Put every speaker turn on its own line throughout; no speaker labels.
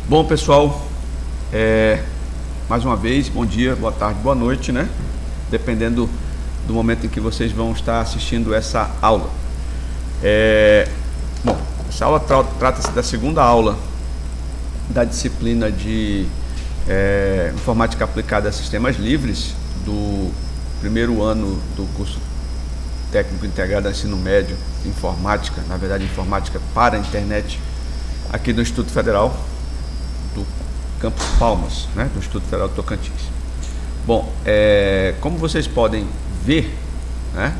Bom, pessoal, mais uma vez, bom dia, boa tarde, boa noite, né? Dependendo do momento em que vocês vão estar assistindo essa aula. Bom, essa aula trata-se da segunda aula da disciplina de Informática Aplicada a Sistemas Livres, do primeiro ano do curso técnico integrado ao ensino médio, informática, na verdade informática para a internet, aqui do Instituto Federal do Campus Palmas, né, do Instituto Federal do Tocantins. Bom, como vocês podem ver, né,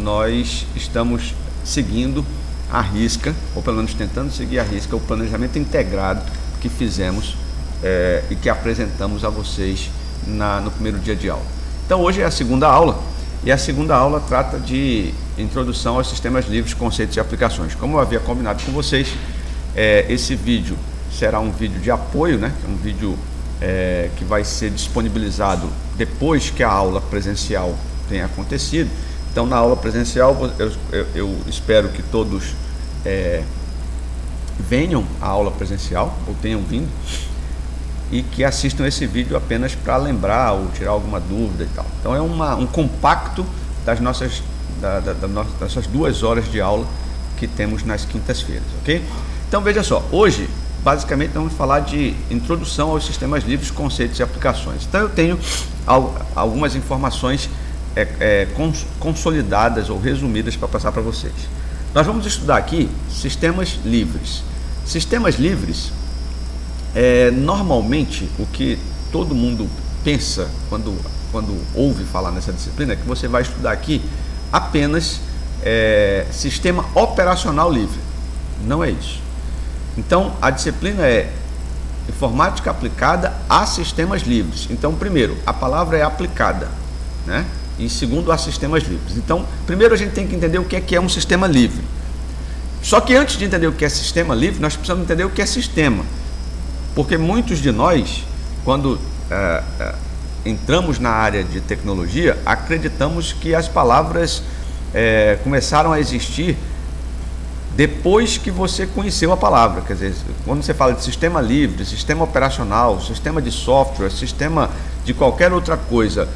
nós estamos seguindo à risca, ou pelo menos tentando seguir à risca, o planejamento integrado que fizemos e que apresentamos a vocês no primeiro dia de aula. Então hoje é a segunda aula, e a segunda aula trata de introdução aos sistemas livres, conceitos e aplicações. Como eu havia combinado com vocês, esse vídeo será um vídeo de apoio, né? Um vídeo que vai ser disponibilizado depois que a aula presencial tenha acontecido. Então, na aula presencial, eu espero que todos venham à aula presencial, ou tenham vindo, e que assistam esse vídeo apenas para lembrar ou tirar alguma dúvida e tal. Então, é um compacto das nossas 2 horas de aula que temos nas quintas-feiras, ok? Então, veja só, hoje, basicamente, vamos falar de introdução aos sistemas livres, conceitos e aplicações. Então, eu tenho algumas informações consolidadas ou resumidas para passar para vocês. Nós vamos estudar aqui sistemas livres. Sistemas livres, normalmente, o que todo mundo pensa quando ouve falar nessa disciplina é que você vai estudar aqui apenas sistema operacional livre. Não é isso. Então, a disciplina é Informática Aplicada a Sistemas Livres. Então, primeiro, a palavra é aplicada, né? E segundo, a sistemas livres. Então, primeiro a gente tem que entender o que é um sistema livre. Só que antes de entender o que é sistema livre, nós precisamos entender o que é sistema. Porque muitos de nós, quando entramos na área de tecnologia, acreditamos que as palavras começaram a existir depois que você conheceu a palavra. Quer dizer, quando você fala de sistema livre, sistema operacional, sistema de software, sistema de qualquer outra coisa,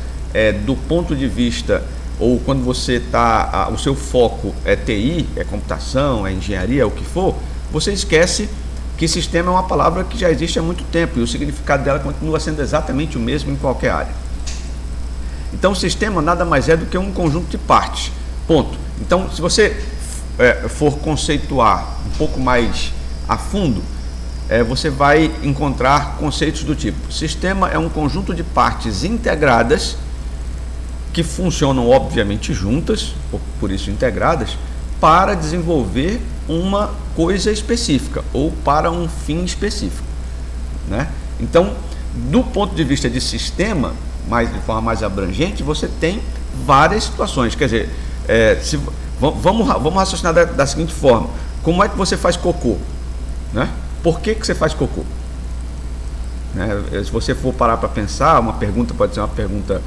do ponto de vista, ou quando você está, o seu foco é TI, é computação, é engenharia, é o que for, você esquece que sistema é uma palavra que já existe há muito tempo e o significado dela continua sendo exatamente o mesmo em qualquer área. Então, o sistema nada mais é do que um conjunto de partes. Ponto. Então, se você for conceituar um pouco mais a fundo, você vai encontrar conceitos do tipo: sistema é um conjunto de partes integradas que funcionam obviamente juntas, por isso integradas, para desenvolver uma coisa específica ou para um fim específico, né? Então, do ponto de vista de sistema, de forma mais abrangente, você tem várias situações. Quer dizer, vamos raciocinar da seguinte forma: como é que você faz cocô, né? Por que você faz cocô? Se você for parar para pensar, uma pergunta pode ser uma pergunta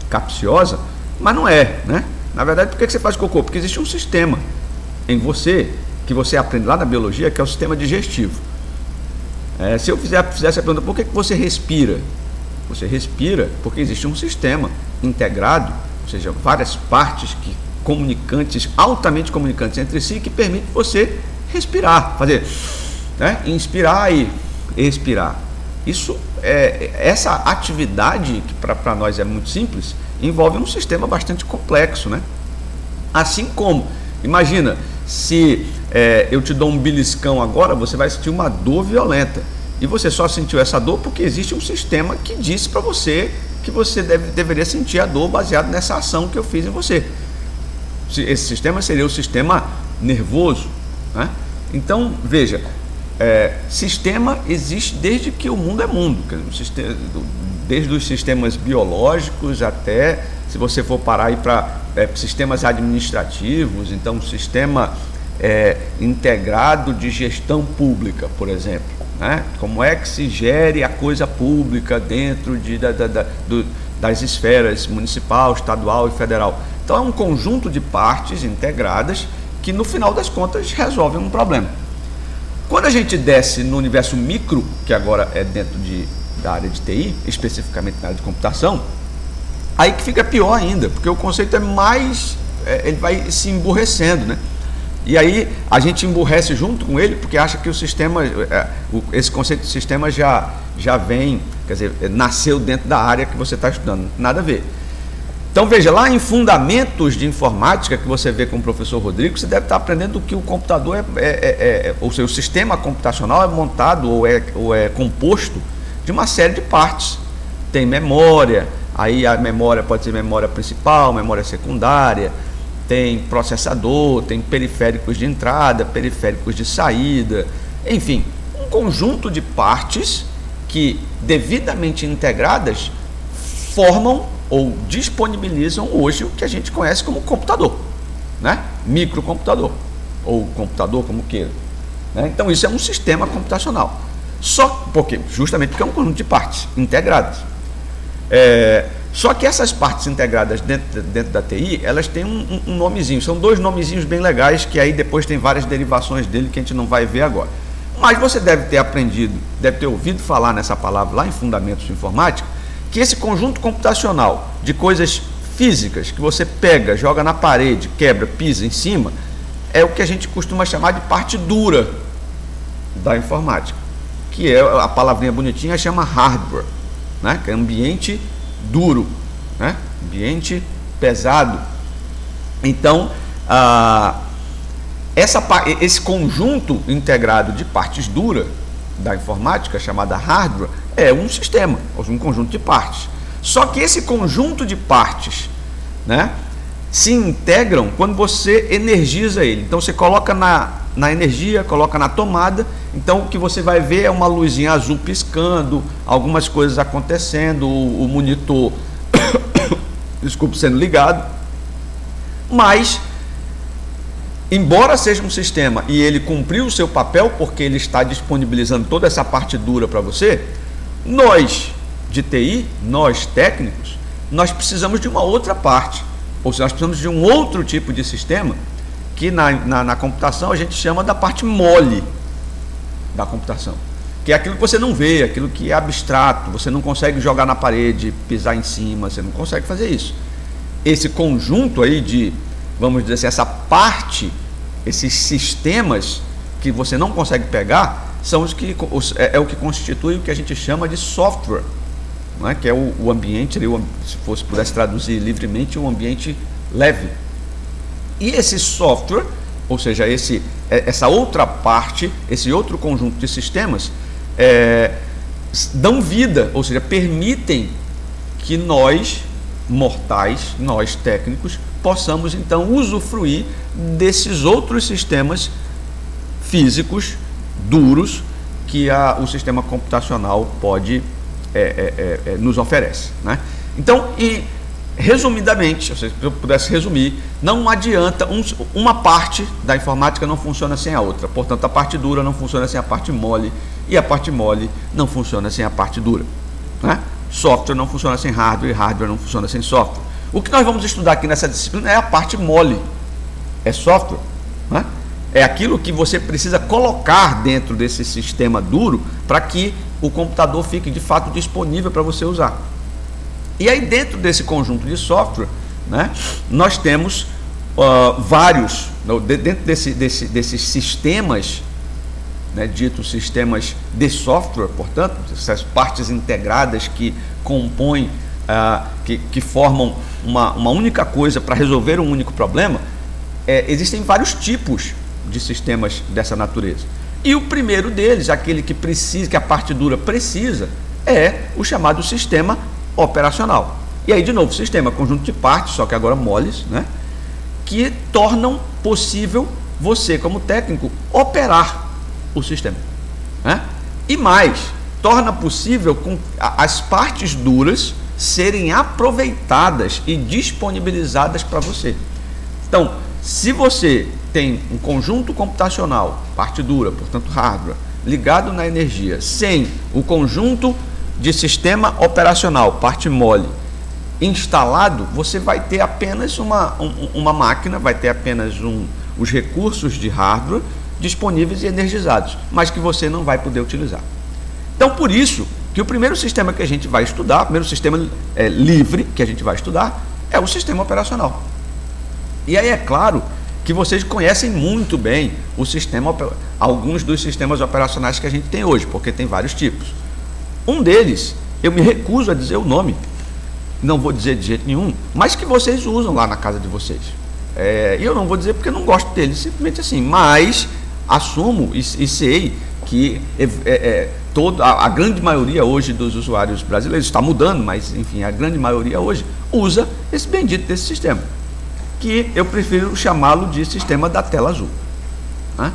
capciosa, mas não é, né? Na verdade, por que você faz cocô? Porque existe um sistema em você, que você aprende lá na biologia, que é o sistema digestivo. Se eu fizesse a pergunta: por que você respira? Você respira porque existe um sistema integrado, ou seja, várias partes altamente comunicantes entre si, que permite você respirar, fazer, né? Inspirar e expirar. Essa atividade, que para nós é muito simples, envolve um sistema bastante complexo, né? Assim como, imagina, se eu te dou um beliscão agora, você vai sentir uma dor violenta. E você só sentiu essa dor porque existe um sistema que disse para você que você deveria sentir a dor baseado nessa ação que eu fiz em você. Esse sistema seria o sistema nervoso, né? Então, veja, sistema existe desde que o mundo é mundo, desde os sistemas biológicos até, se você for parar aí para sistemas administrativos. Então, sistema integrado de gestão pública, por exemplo, né? Como é que se gere a coisa pública dentro das esferas municipal, estadual e federal. Então, é um conjunto de partes integradas que, no final das contas, resolvem um problema. Quando a gente desce no universo micro, que agora é dentro da área de TI, especificamente na área de computação, aí que fica pior ainda, porque o conceito é mais, ele vai se emburrecendo, né? E aí a gente emburrece junto com ele, porque acha que o sistema, esse conceito de sistema já vem, quer dizer, nasceu dentro da área que você está estudando. Nada a ver. Então veja, lá em Fundamentos de Informática, que você vê com o professor Rodrigo, você deve estar aprendendo que o computador ou seja, o sistema computacional é montado ou é composto de uma série de partes. Tem memória, aí a memória pode ser memória principal, memória secundária, tem processador, tem periféricos de entrada, periféricos de saída, enfim, um conjunto de partes que, devidamente integradas, formam ou disponibilizam hoje o que a gente conhece como computador, né? Microcomputador, ou computador, como queira, né? Então isso é um sistema computacional, justamente porque é um conjunto de partes integradas. Só que essas partes integradas dentro da TI, elas têm um nomezinho, são dois nomezinhos bem legais, que aí depois tem várias derivações dele que a gente não vai ver agora. Mas você deve ter ouvido falar nessa palavra lá em Fundamentos de Informática, que esse conjunto computacional de coisas físicas que você pega, joga na parede, quebra, pisa em cima, é o que a gente costuma chamar de parte dura da informática, que é a palavrinha bonitinha, chama hardware, né? Que é ambiente duro, né? Ambiente pesado. Então, esse conjunto integrado de partes duras da informática, chamada hardware, é um sistema, um conjunto de partes. Só que esse conjunto de partes, né, se integram quando você energiza ele. Então você coloca na energia, coloca na tomada, então o que você vai ver é uma luzinha azul piscando, algumas coisas acontecendo, o monitor desculpe, sendo ligado. Mas, embora seja um sistema e ele cumpriu o seu papel, porque ele está disponibilizando toda essa parte dura para você, nós de TI, nós técnicos, nós precisamos de uma outra parte, ou seja, nós precisamos de um outro tipo de sistema, que na computação a gente chama da parte mole da computação, que é aquilo que você não vê, aquilo que é abstrato, você não consegue jogar na parede, pisar em cima, você não consegue fazer isso. Esse conjunto aí de, vamos dizer assim, essa parte, esses sistemas que você não consegue pegar, são o que constitui o que a gente chama de software, não é? Que é o ambiente, se pudesse traduzir livremente, um ambiente leve. E esse software, ou seja, essa outra parte, esse outro conjunto de sistemas, dão vida, ou seja, permitem que nós, mortais, nós técnicos, possamos então usufruir desses outros sistemas físicos duros que o sistema computacional pode nos oferece, né? Então, resumidamente, se eu pudesse resumir, não adianta, uma parte da informática não funciona sem a outra. Portanto, a parte dura não funciona sem a parte mole, e a parte mole não funciona sem a parte dura, né? Software não funciona sem hardware, e hardware não funciona sem software. O que nós vamos estudar aqui nessa disciplina é a parte mole, é software, né? É aquilo que você precisa colocar dentro desse sistema duro para que o computador fique de fato disponível para você usar. E aí, dentro desse conjunto de software, né, nós temos vários, dentro desses sistemas, né, ditos sistemas de software, portanto, essas partes integradas que compõem, que formam uma única coisa para resolver um único problema, existem vários tipos de sistemas dessa natureza. E o primeiro deles, aquele que a parte dura precisa, é o chamado sistema operacional. E aí, de novo, sistema, conjunto de partes, só que agora moles, né, que tornam possível você, como técnico, operar o sistema, né? E mais, torna possível com as partes duras serem aproveitadas e disponibilizadas para você. Então, se você tem um conjunto computacional, parte dura, portanto hardware, ligado na energia, sem o conjunto de sistema operacional, parte mole, instalado, você vai ter apenas uma máquina, vai ter apenas os recursos de hardware disponíveis e energizados, mas que você não vai poder utilizar. Então, por isso que o primeiro sistema que a gente vai estudar, o primeiro sistema livre que a gente vai estudar, é o sistema operacional. E aí é claro que vocês conhecem muito bem alguns dos sistemas operacionais que a gente tem hoje, porque tem vários tipos. Um deles, eu me recuso a dizer o nome, não vou dizer de jeito nenhum, mas que vocês usam lá na casa de vocês. E eu não vou dizer porque eu não gosto dele, simplesmente assim, mas assumo e sei que a grande maioria hoje dos usuários brasileiros, está mudando, mas enfim, a grande maioria hoje usa esse bendito desse sistema, que eu prefiro chamá-lo de sistema da tela azul, né?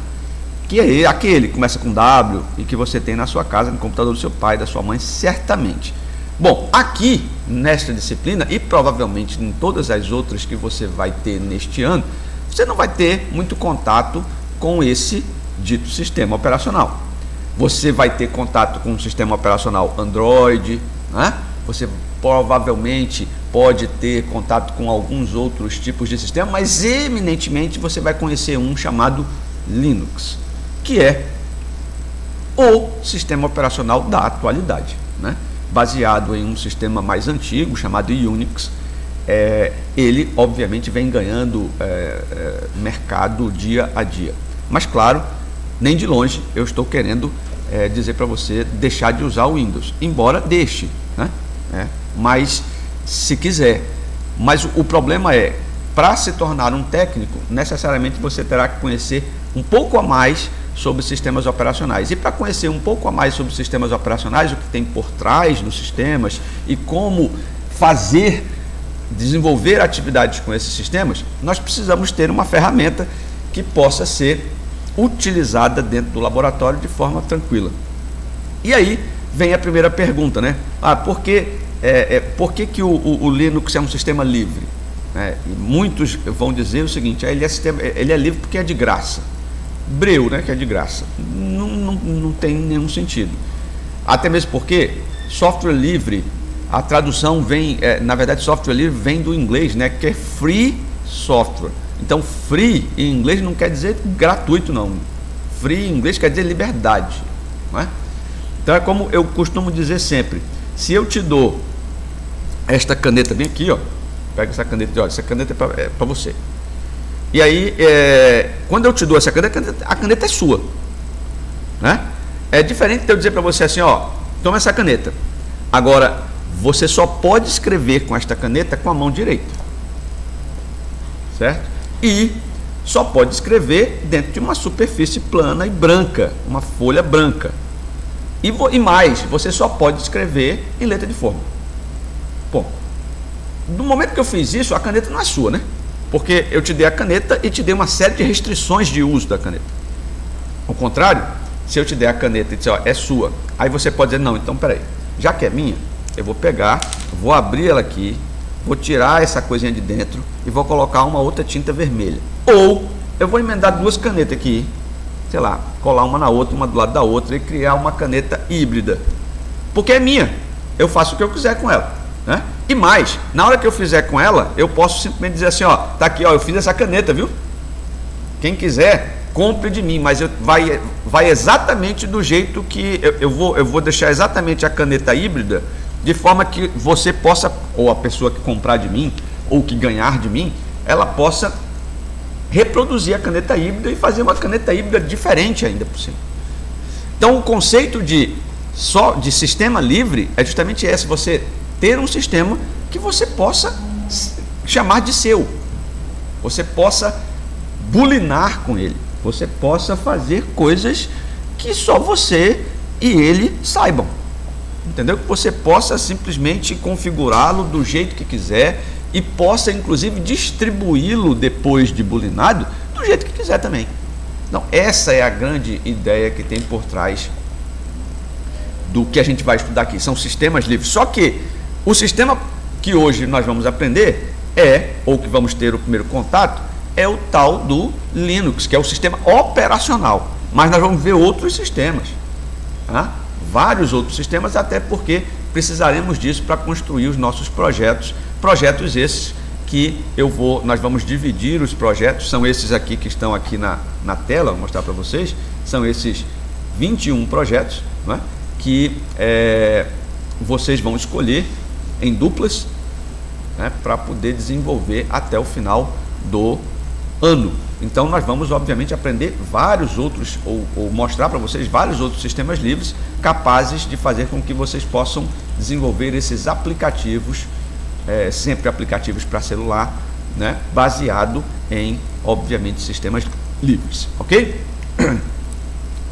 Que é aquele que começa com W e que você tem na sua casa, no computador do seu pai, da sua mãe, certamente. Bom, aqui nesta disciplina e provavelmente em todas as outras que você vai ter neste ano, você não vai ter muito contato com esse dito sistema operacional. Você vai ter contato com o sistema operacional Android, né? Você provavelmente pode ter contato com alguns outros tipos de sistema, mas eminentemente você vai conhecer um chamado Linux, que é o sistema operacional da atualidade, né? Baseado em um sistema mais antigo chamado Unix. Ele obviamente vem ganhando mercado dia a dia, mas claro, nem de longe eu estou querendo dizer para você deixar de usar o Windows, embora deixe, né? Mas se quiser. Mas o problema é, para se tornar um técnico, necessariamente você terá que conhecer um pouco a mais sobre sistemas operacionais. E para conhecer um pouco a mais sobre sistemas operacionais, o que tem por trás dos sistemas e como desenvolver atividades com esses sistemas, nós precisamos ter uma ferramenta que possa ser utilizada dentro do laboratório de forma tranquila. E aí vem a primeira pergunta, né? Por que o Linux é um sistema livre? E muitos vão dizer o seguinte: ele é livre porque é de graça. Breu, né, que é de graça. Não tem nenhum sentido. Até mesmo porque software livre, a tradução vem, na verdade, software livre vem do inglês, né, que é free software. Então, free em inglês não quer dizer gratuito, não. Free em inglês quer dizer liberdade, não é? Então, é como eu costumo dizer sempre: se eu te dou esta caneta bem aqui, ó, pega essa caneta, olha, essa caneta é para você. E aí, quando eu te dou essa caneta, a caneta é sua, né? É diferente de eu dizer para você assim, ó, toma essa caneta. Agora, você só pode escrever com esta caneta com a mão direita, certo? E só pode escrever dentro de uma superfície plana e branca, uma folha branca. E mais, você só pode escrever em letra de forma. Bom, no momento que eu fiz isso, a caneta não é sua, né? Porque eu te dei a caneta e te dei uma série de restrições de uso da caneta. Ao contrário, se eu te der a caneta e disser, ó, é sua, aí você pode dizer, não, então peraí, já que é minha, eu vou pegar, vou abrir ela aqui, vou tirar essa coisinha de dentro e vou colocar uma outra tinta vermelha. Ou eu vou emendar duas canetas aqui, sei lá, colar uma na outra, uma do lado da outra e criar uma caneta híbrida. Porque é minha, eu faço o que eu quiser com ela, né? E mais, na hora que eu fizer com ela, eu posso simplesmente dizer assim, ó, tá aqui, ó, eu fiz essa caneta, viu? Quem quiser, compre de mim, mas vai exatamente do jeito que eu vou deixar exatamente a caneta híbrida, de forma que você possa, ou a pessoa que comprar de mim, ou que ganhar de mim, ela possa reproduzir a caneta híbrida e fazer uma caneta híbrida diferente ainda por cima. Então, o conceito de sistema livre é justamente esse: você ter um sistema que você possa chamar de seu, você possa bulinar com ele, você possa fazer coisas que só você e ele saibam, entendeu? Que você possa simplesmente configurá-lo do jeito que quiser e possa inclusive distribuí-lo depois de bulinado do jeito que quiser também. Então, essa é a grande ideia que tem por trás do que a gente vai estudar aqui, são sistemas livres. Só que o sistema que hoje nós vamos aprender ou que vamos ter o primeiro contato, é o tal do Linux, que é o sistema operacional. Mas nós vamos ver outros sistemas, tá? Vários outros sistemas, até porque precisaremos disso para construir os nossos projetos esses que nós vamos dividir os projetos, são esses aqui que estão aqui na tela, vou mostrar para vocês, são esses 21 projetos, né, que vocês vão escolher em duplas, né, para poder desenvolver até o final do ano. Então nós vamos obviamente aprender vários outros, ou mostrar para vocês vários outros sistemas livres capazes de fazer com que vocês possam desenvolver esses aplicativos, sempre aplicativos para celular, né, baseado em obviamente sistemas livres, ok?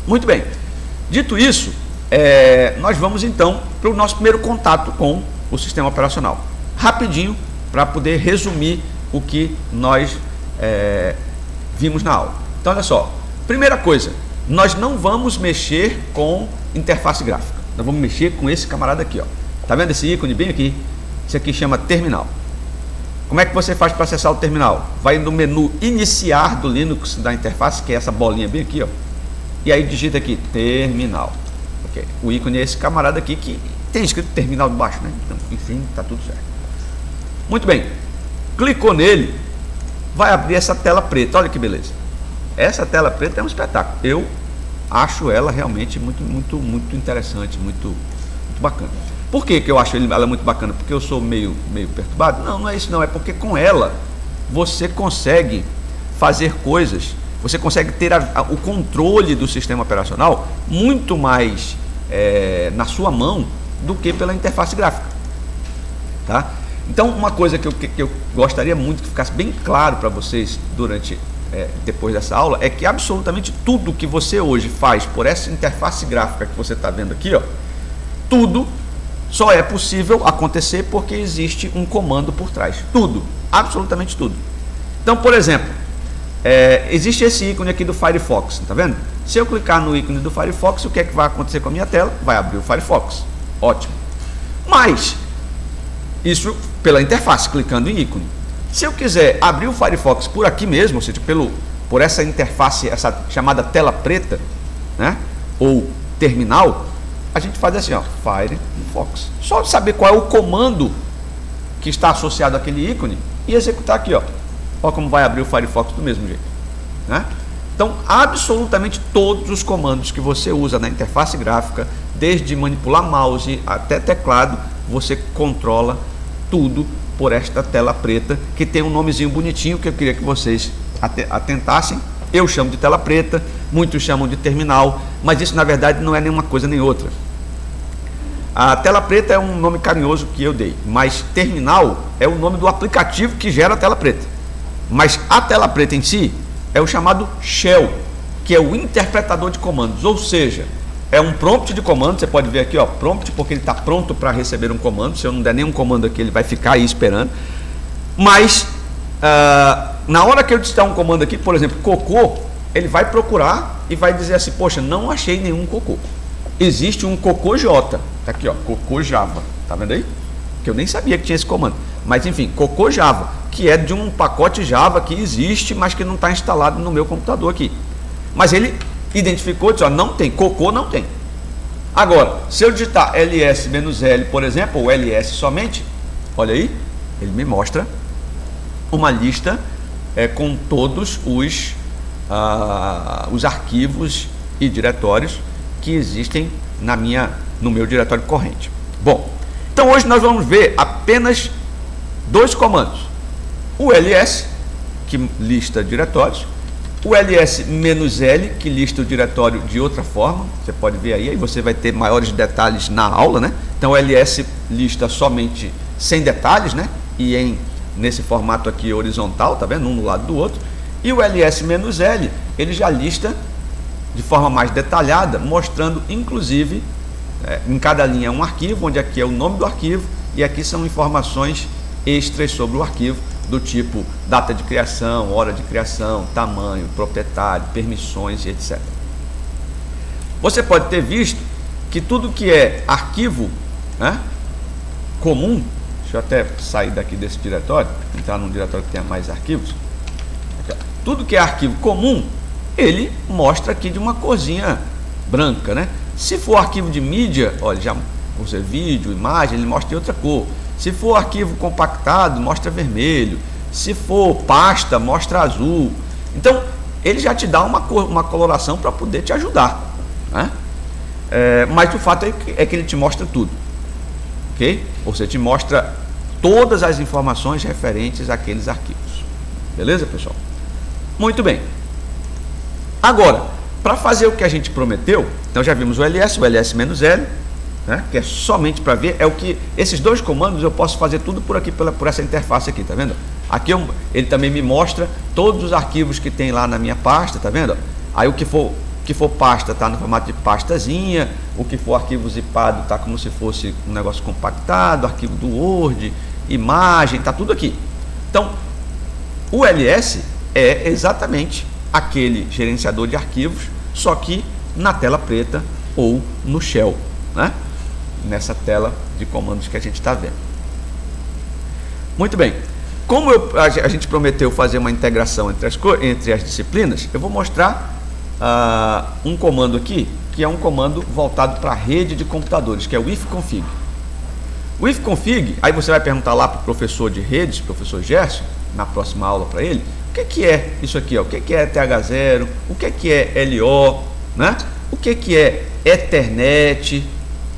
Muito bem, dito isso, nós vamos então para o nosso primeiro contato com o sistema operacional, rapidinho, para poder resumir o que nós vimos na aula. Então olha só, primeira coisa, nós não vamos mexer com interface gráfica, nós vamos mexer com esse camarada aqui, ó. Tá vendo esse ícone bem aqui? Esse aqui chama terminal. Como é que você faz para acessar o terminal? Vai no menu iniciar do Linux da interface, que é essa bolinha bem aqui, ó, e aí digita aqui terminal. Okay. O ícone é esse camarada aqui que tem escrito terminal embaixo, né? Então, enfim, tá tudo certo. Muito bem, clicou nele, vai abrir essa tela preta. Olha que beleza. Essa tela preta é um espetáculo. Eu acho ela realmente muito interessante, muito bacana. Por que eu acho ela muito bacana? Porque eu sou meio perturbado? Não, não é isso não. É porque com ela você consegue fazer coisas, você consegue ter o controle do sistema operacional muito mais na sua mão do que pela interface gráfica. Tá? Então, uma coisa que eu gostaria muito que ficasse bem claro para vocês depois dessa aula é que absolutamente tudo que você hoje faz por essa interface gráfica que você está vendo aqui, ó, tudo só é possível acontecer porque existe um comando por trás. Tudo, absolutamente tudo. Então, por exemplo, existe esse ícone aqui do Firefox, tá vendo? Se eu clicar no ícone do Firefox, o que é que vai acontecer com a minha tela? Vai abrir o Firefox. Ótimo. Mas isso pela interface, clicando em ícone. Se eu quiser abrir o Firefox por aqui mesmo, ou seja, por essa interface, essa chamada tela preta, né, ou terminal, a gente faz assim, ó, Firefox. Só saber qual é o comando que está associado àquele ícone e executar aqui, ó. Olha como vai abrir o Firefox do mesmo jeito, né? Então, absolutamente todos os comandos que você usa na interface gráfica, desde manipular mouse até teclado, você controla tudo por esta tela preta, que tem um nomezinho bonitinho que eu queria que vocês atentassem. Eu chamo de tela preta, muitos chamam de terminal, mas isso na verdade não é nenhuma coisa nem outra. A tela preta é um nome carinhoso que eu dei, mas terminal é o nome do aplicativo que gera a tela preta. Mas a tela preta em si é o chamado shell, que é o interpretador de comandos, ou seja, é um prompt de comando. Você pode ver aqui, ó, prompt, porque ele está pronto para receber um comando. Se eu não der nenhum comando aqui, ele vai ficar aí esperando. Mas na hora que eu digitar um comando aqui, por exemplo, cocô, ele vai procurar e vai dizer assim, poxa, não achei nenhum cocô. Existe um cocô J, tá aqui, ó, cocô Java, tá vendo aí? Que eu nem sabia que tinha esse comando. Mas enfim, cocô Java, que é de um pacote Java que existe, mas que não está instalado no meu computador aqui. Mas ele identificou, disse, ó, não tem, cocô não tem. Agora, se eu digitar ls-l, por exemplo, ou ls somente, olha aí, ele me mostra uma lista com todos os arquivos e diretórios que existem no meu diretório corrente. Bom, então hoje nós vamos ver apenas dois comandos. O ls, que lista diretórios, o ls-l, que lista o diretório de outra forma. Você pode ver aí você vai ter maiores detalhes na aula, né? Então o ls lista somente sem detalhes, né? E nesse formato aqui horizontal, tá vendo? Um do lado do outro. E o ls-l, ele já lista de forma mais detalhada, mostrando inclusive em cada linha um arquivo, onde aqui é o nome do arquivo e aqui são informações extras sobre o arquivo, do tipo data de criação, hora de criação, tamanho, proprietário, permissões e etc. Você pode ter visto que tudo que é arquivo, né, comum, deixa eu até sair daqui desse diretório, entrar num diretório que tenha mais arquivos. Tudo que é arquivo comum, ele mostra aqui de uma corzinha branca, né? Se for arquivo de mídia, olha, já você vídeo, imagem, ele mostra de outra cor. Se for arquivo compactado, mostra vermelho. Se for pasta, mostra azul. Então, ele já te dá uma coloração para poder te ajudar, né? Mas o fato é que ele te mostra tudo, ok? Ou seja, te mostra todas as informações referentes àqueles arquivos. Beleza, pessoal? Muito bem. Agora, para fazer o que a gente prometeu, então já vimos o ls-l, né, que é somente para ver, é o que esses dois comandos eu posso fazer tudo por aqui, por essa interface aqui, tá vendo? Aqui ele também me mostra todos os arquivos que tem lá na minha pasta, tá vendo? Aí o que for pasta está no formato de pastazinha, o que for arquivo zipado está como se fosse um negócio compactado, arquivo do Word, imagem, está tudo aqui. Então, o ls é exatamente aquele gerenciador de arquivos, só que na tela preta ou no shell, né? Nessa tela de comandos que a gente está vendo. Muito bem. Como a gente prometeu fazer uma integração entre as disciplinas, eu vou mostrar um comando aqui, que é um comando voltado para a rede de computadores, que é o ifconfig. O ifconfig, aí você vai perguntar lá para o professor de redes, professor Gerson, na próxima aula para ele, o que é isso aqui? Ó? O que é TH0? O que é LO? Né? O que é Ethernet?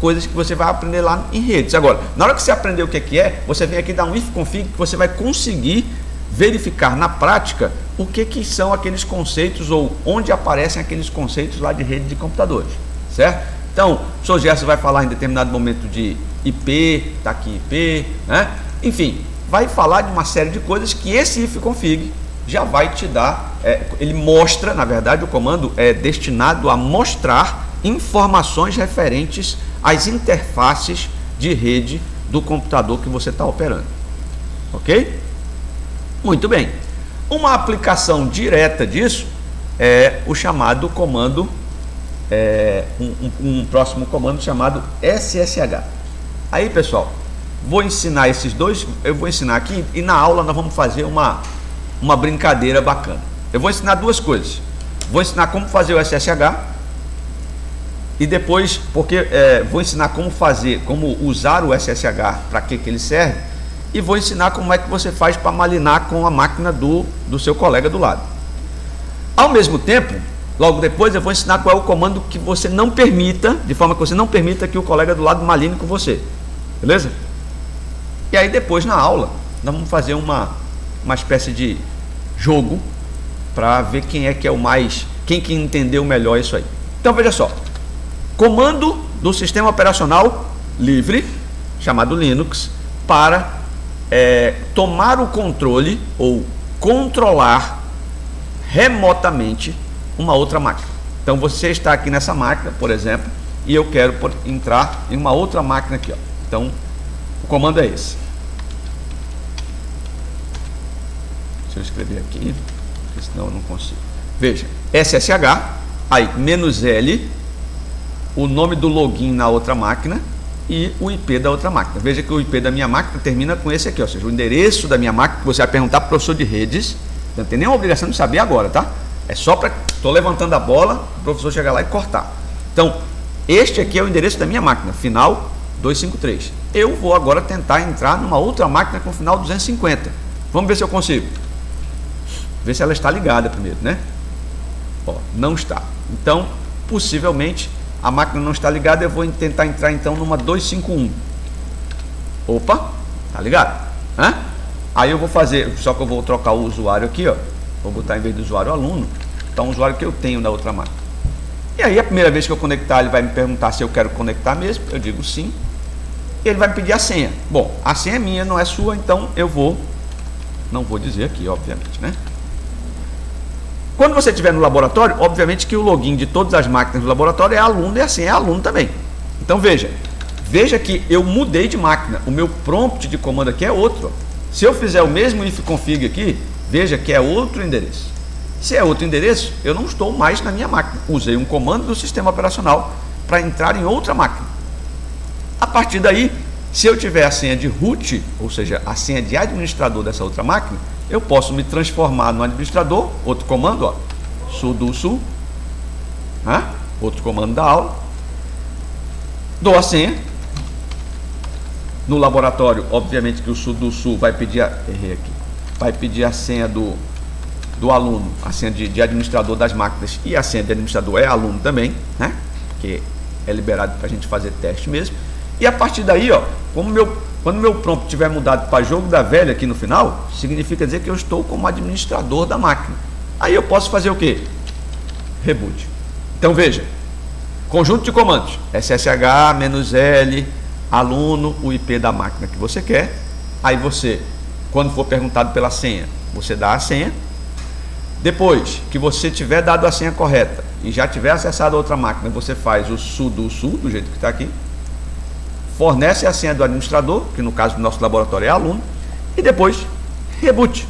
Coisas que você vai aprender lá em redes. Agora, na hora que você aprender o que é, você vem aqui dar um ifconfig, que você vai conseguir verificar na prática o que são aqueles conceitos ou onde aparecem aqueles conceitos lá de rede de computadores, certo? Então, o professor Gerson vai falar em determinado momento de IP, está aqui IP, né? Enfim, vai falar de uma série de coisas que esse ifconfig já vai te dar, ele mostra, na verdade, o comando é destinado a mostrar informações referentes às interfaces de rede do computador que você está operando, ok? Muito bem. Uma aplicação direta disso é o chamado comando, um próximo comando chamado SSH. Aí, pessoal, vou ensinar esses dois, eu vou ensinar aqui e na aula nós vamos fazer uma brincadeira bacana. Eu vou ensinar duas coisas. Vou ensinar como fazer o SSH e depois, vou ensinar como usar o SSH, para que ele serve, e vou ensinar como é que você faz para malinar com a máquina do seu colega do lado. Ao mesmo tempo, logo depois eu vou ensinar qual é o comando que você não permita, de forma que você não permita que o colega do lado maline com você. Beleza? E aí depois na aula, nós vamos fazer uma espécie de jogo para ver quem é que é o mais, quem que entendeu melhor isso aí. Então veja só, comando do sistema operacional livre, chamado Linux, para tomar o controle ou controlar remotamente uma outra máquina. Então você está aqui nessa máquina, por exemplo, e eu quero entrar em uma outra máquina aqui, ó. Então o comando é esse. Deixa eu escrever aqui, porque senão eu não consigo. Veja, SSH, aí -L, o nome do login na outra máquina e o IP da outra máquina. Veja que o IP da minha máquina termina com esse aqui, ou seja, o endereço da minha máquina, que você vai perguntar para o professor de redes, não tem nenhuma obrigação de saber agora, tá? É só para, estou levantando a bola, o professor chegar lá e cortar. Então, este aqui é o endereço da minha máquina, final 253. Eu vou agora tentar entrar numa outra máquina com final 250. Vamos ver se eu consigo. Ver se ela está ligada primeiro, né? Ó, não está. Então, possivelmente, a máquina não está ligada, eu vou tentar entrar então numa 251. Opa, tá ligado? Hã? Aí eu vou fazer, só que eu vou trocar o usuário aqui, ó. Vou botar em vez do usuário aluno, tá um usuário que eu tenho da outra máquina. E aí a primeira vez que eu conectar, ele vai me perguntar se eu quero conectar mesmo, eu digo sim. E ele vai me pedir a senha. Bom, a senha é minha, não é sua, então eu não vou dizer aqui, obviamente, né? Quando você estiver no laboratório, obviamente que o login de todas as máquinas do laboratório é aluno e a senha é aluno também. Então veja que eu mudei de máquina, o meu prompt de comando aqui é outro. Se eu fizer o mesmo ifconfig aqui, veja que é outro endereço. Se é outro endereço, eu não estou mais na minha máquina. Usei um comando do sistema operacional para entrar em outra máquina. A partir daí, se eu tiver a senha de root, ou seja, a senha de administrador dessa outra máquina, eu posso me transformar no administrador, outro comando, ó, sudo, outro comando da aula, dou a senha, No laboratório, obviamente que o sudoku vai pedir vai pedir a senha do aluno, a senha de administrador das máquinas, e a senha de administrador é aluno também, né? Que é liberado para a gente fazer teste mesmo. E a partir daí, ó, quando meu prompt tiver mudado para jogo da velha aqui no final, significa dizer que eu estou como administrador da máquina. Aí eu posso fazer o quê? Reboot. Então veja, conjunto de comandos, SSH-L, aluno, o IP da máquina que você quer. Aí você, quando for perguntado pela senha, você dá a senha. Depois que você tiver dado a senha correta e já tiver acessado a outra máquina, você faz o sudo do jeito que está aqui, fornece a senha do administrador, que no caso do nosso laboratório é aluno, e depois reboot.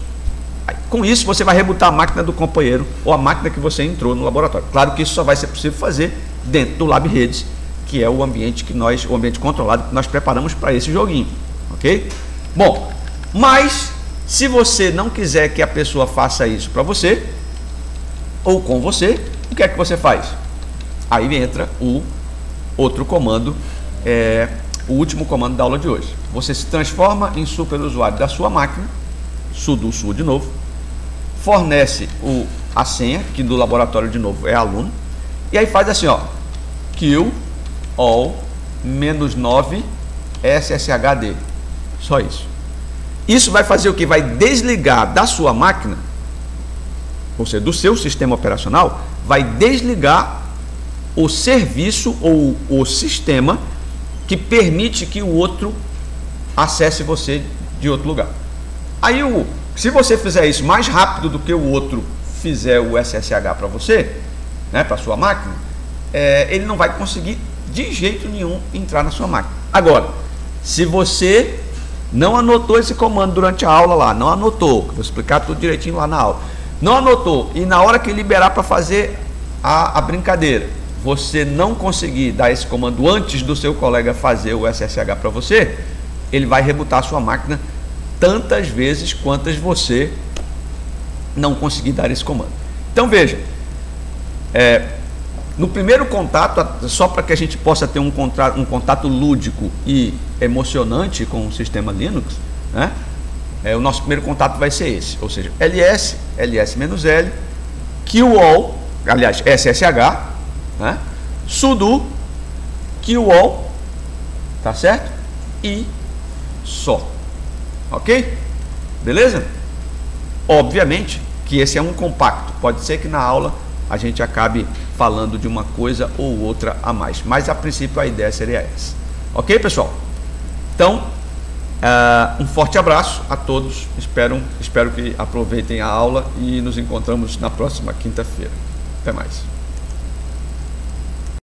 Com isso você vai rebootar a máquina do companheiro ou a máquina que você entrou no laboratório. Claro que isso só vai ser possível fazer dentro do Lab Redes, que é o ambiente o ambiente controlado que nós preparamos para esse joguinho, ok? Bom, mas se você não quiser que a pessoa faça isso para você ou com você, o que é que você faz? Aí entra o outro comando, o último comando da aula de hoje. Você se transforma em superusuário da sua máquina, sudo de novo, fornece a senha, que do laboratório de novo é aluno, e aí faz assim, ó, kill all -9 sshd, só isso. Isso vai fazer o que? Vai desligar da sua máquina, ou seja, do seu sistema operacional, vai desligar o serviço ou o sistema que permite que o outro acesse você de outro lugar. Aí, se você fizer isso mais rápido do que o outro fizer o SSH para você, né, para sua máquina, ele não vai conseguir de jeito nenhum entrar na sua máquina. Agora, se você não anotou esse comando durante a aula lá, não anotou, vou explicar tudo direitinho lá na aula, não anotou, e na hora que liberar para fazer a brincadeira, você não conseguir dar esse comando antes do seu colega fazer o SSH para você, ele vai rebootar a sua máquina tantas vezes quantas você não conseguir dar esse comando. Então veja, no primeiro contato, só para que a gente possa ter um contato lúdico e emocionante com o sistema Linux, né? O nosso primeiro contato vai ser esse, ou seja, ls-l, kill all, aliás, ssh, né? Sudo, kill all, tá certo? E só, ok? Beleza? Obviamente que esse é um compacto, pode ser que na aula a gente acabe falando de uma coisa ou outra a mais, mas a princípio a ideia seria essa, ok, pessoal? Então, um forte abraço a todos, espero que aproveitem a aula e nos encontramos na próxima quinta-feira. Até mais.